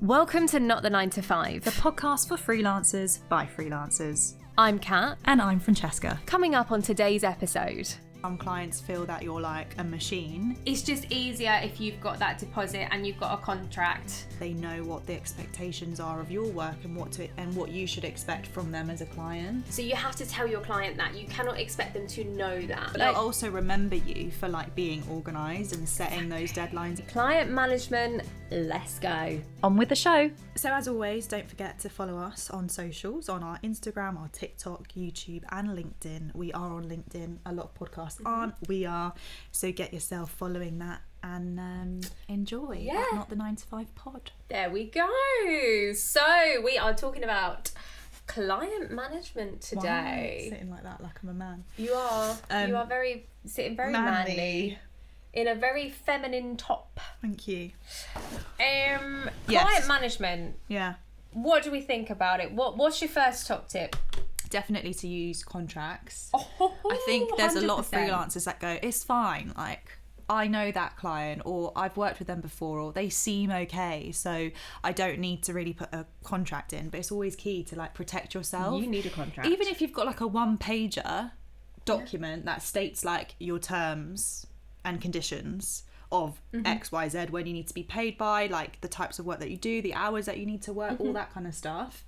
Welcome to Not the 9 to 5, the podcast for freelancers by freelancers. I'm Kat. And I'm Francesca. Coming up on today's episode. Some clients feel that you're like a machine. It's just easier if you've got that deposit and you've got a contract. They know what the expectations are of your work and what you should expect from them as a client. So you have to tell your client that. You cannot expect them to know that. But they'll also remember you for like being organised and setting those deadlines. Client management, let's go. On with the show. So as always, don't forget to follow us on socials, on our Instagram, our TikTok, YouTube and LinkedIn. We are on LinkedIn. A lot of podcasts aren't. We are. So get yourself following that and enjoy. Yeah. Not the 9 to 5 pod. There we go. So we are talking about client management today. Wow, sitting like that like I'm a man. You are. You are sitting very manly. In a very feminine top. Thank you. Client management. Yeah. What do we think about it? What's your first top tip? Definitely to use contracts. Oh, I think there's 100%. a lot of freelancers that go, it's fine, like I know that client, or I've worked with them before, or they seem okay, so I don't need to really put a contract in. But it's always key to like protect yourself. You need a contract. Even if you've got like a one-pager document that states like your terms and conditions of XYZ, when you need to be paid by, like the types of work that you do, the hours that you need to work, all that kind of stuff.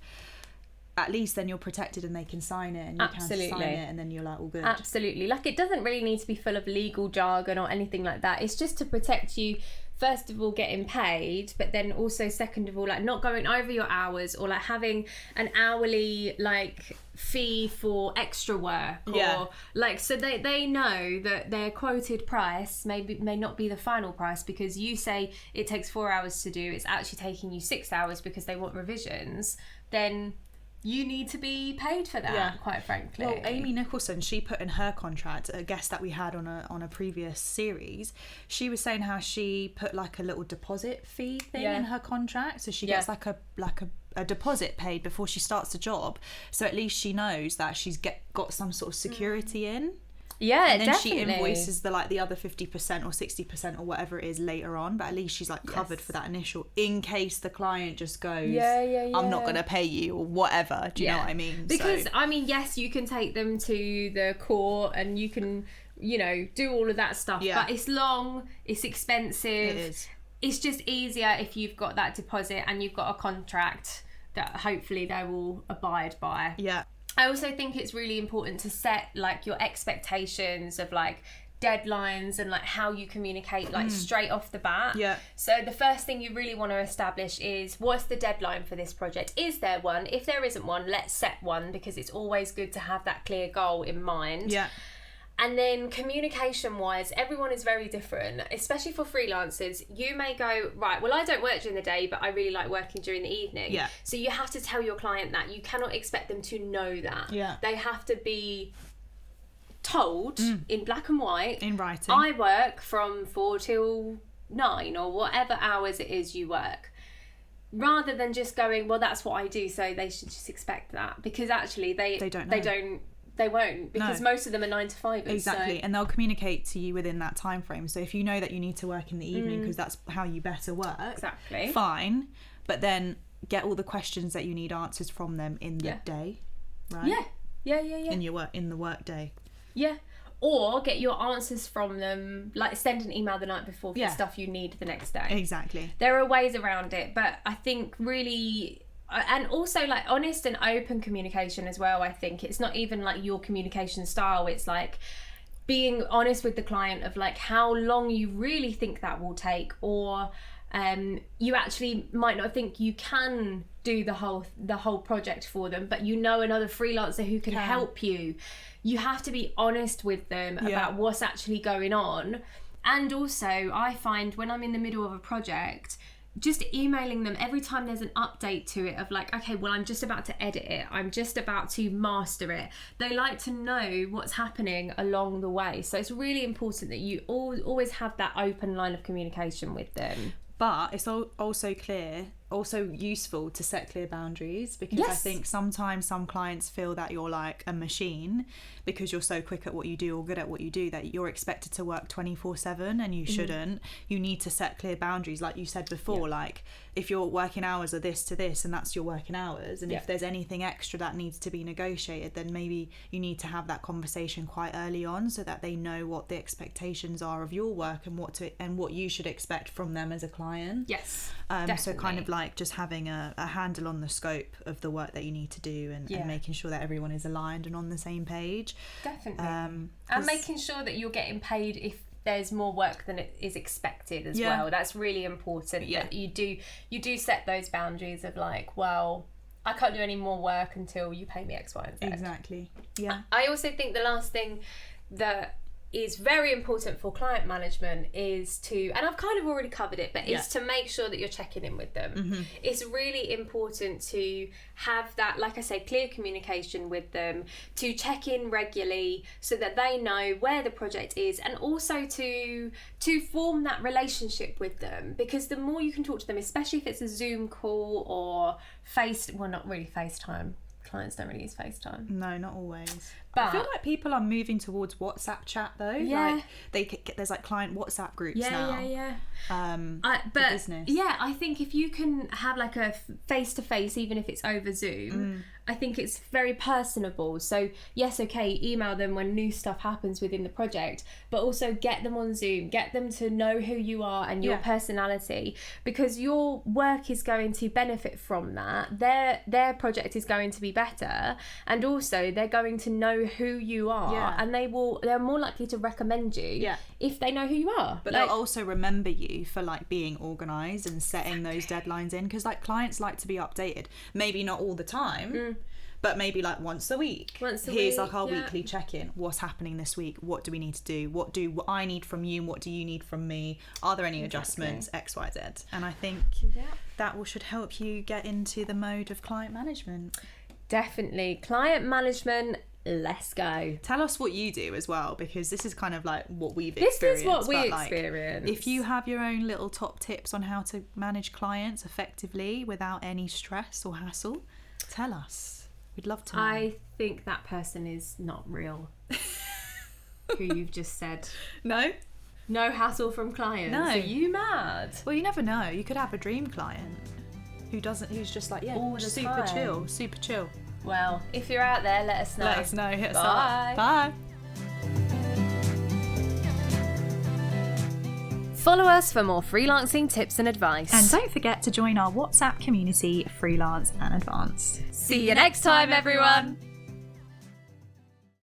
At least then you're protected and they can sign it and you can sign it and then you're like all good. Absolutely. Like it doesn't really need to be full of legal jargon or anything like that. It's just to protect you, first of all, getting paid, but then also second of all, like not going over your hours or like having an hourly like fee for extra work or like, so they know that their quoted price may not be the final price because you say it takes 4 hours to do, it's actually taking you 6 hours because they want revisions, then you need to be paid for that, quite frankly. Well, Amy Nicholson, she put in her contract, a guest that we had on a previous series, she was saying how she put like a little deposit fee thing in her contract, so she gets like a deposit paid before she starts the job, so at least she knows that she's got some sort of security in. Yeah, and then definitely. she invoices the other 50% or 60% or whatever it is later on, but at least she's like covered for that initial, in case the client just goes, I'm not gonna pay you or whatever. Do you know what I mean? Because I mean, yes, you can take them to the court and you can, do all of that stuff, but it's long, it's expensive. It is. It's just easier if you've got that deposit and you've got a contract that hopefully they will abide by. Yeah. I also think it's really important to set like your expectations of like deadlines and like how you communicate like straight off the bat. Yeah. So the first thing you really want to establish is, what's the deadline for this project? Is there one? If there isn't one, let's set one, because it's always good to have that clear goal in mind. Yeah. And then communication wise, everyone is very different, especially for freelancers. You may go, right, well, I don't work during the day, but I really like working during the evening. Yeah. So you have to tell your client that. You cannot expect them to know that. Yeah. They have to be told in black and white. In writing. I work from 4 till 9 or whatever hours it is you work. Rather than just going, well, that's what I do, so they should just expect that. Because actually they don't know. They won't, because most of them are 9 to 5. Exactly, and they'll communicate to you within that time frame. So if you know that you need to work in the evening because that's how you better work, exactly, fine. But then get all the questions that you need answers from them in the day, right? Yeah. In the work day. Yeah, or get your answers from them, like send an email the night before for stuff you need the next day. Exactly. There are ways around it, but I think really. And also like honest and open communication as well. I think it's not even like your communication style, it's like being honest with the client of like how long you really think that will take, or you actually might not think you can do the whole project for them, but another freelancer who can help you. You have to be honest with them about what's actually going on. And also I find when I'm in the middle of a project, just emailing them every time there's an update to it of like, okay, well, I'm just about to edit it, I'm just about to master it. They like to know what's happening along the way. So it's really important that you always have that open line of communication with them. But it's also clear also useful to set clear boundaries, because I think sometimes some clients feel that you're like a machine because you're so quick at what you do or good at what you do that you're expected to work 24/7, and you shouldn't. You need to set clear boundaries, like you said before. Like if your working hours are this to this, and that's your working hours, and if there's anything extra that needs to be negotiated, then maybe you need to have that conversation quite early on so that they know what the expectations are of your work and what you should expect from them as a client. So kind of like just having a handle on the scope of the work that you need to do, and making sure that everyone is aligned and on the same page. Definitely. And making sure that you're getting paid if there's more work than it is expected as well. That's really important. That you do set those boundaries of like, well, I can't do any more work until you pay me X, Y, and Z. Exactly. Yeah. I also think the last thing that is very important for client management is to, and I've kind of already covered it, but is to make sure that you're checking in with them. It's really important to have that, like I say, clear communication with them, to check in regularly so that they know where the project is, and also to form that relationship with them, because the more you can talk to them, especially if it's a Zoom call or not really FaceTime. Clients don't really use FaceTime. No, not always. But I feel like people are moving towards WhatsApp chat though. Yeah. Like there's like client WhatsApp groups now. But business. Yeah, I think if you can have like a face-to-face, even if it's over Zoom, I think it's very personable. So yes, okay, email them when new stuff happens within the project, but also get them on Zoom, get them to know who you are and your personality, because your work is going to benefit from that. Their project is going to be better, and also they're going to know who you are, and they're more likely to recommend you if they know who you are. But they'll also remember you for like being organised and setting those deadlines in, because like clients like to be updated, maybe not all the time, but maybe like once a week. Here's like our weekly check-in. What's happening this week? What do we need to do? What do I need from you? What do you need from me? Are there any adjustments? X, Y, Z. And I think that should help you get into the mode of client management. Definitely. Client management, let's go. Tell us what you do as well, because this is kind of like what we've experienced. This is what we experience. If you have your own little top tips on how to manage clients effectively without any stress or hassle, tell us. We'd love to know. I think that person is not real. Who you've just said. No hassle from clients. No. Are you mad? Well, you never know. You could have a dream client who's just like, all the super time. super chill. Well, if you're out there, let us know. Hit us Bye. up. Bye. Follow us for more freelancing tips and advice. And don't forget to join our WhatsApp community, Freelance and Advanced. See you next time, everyone.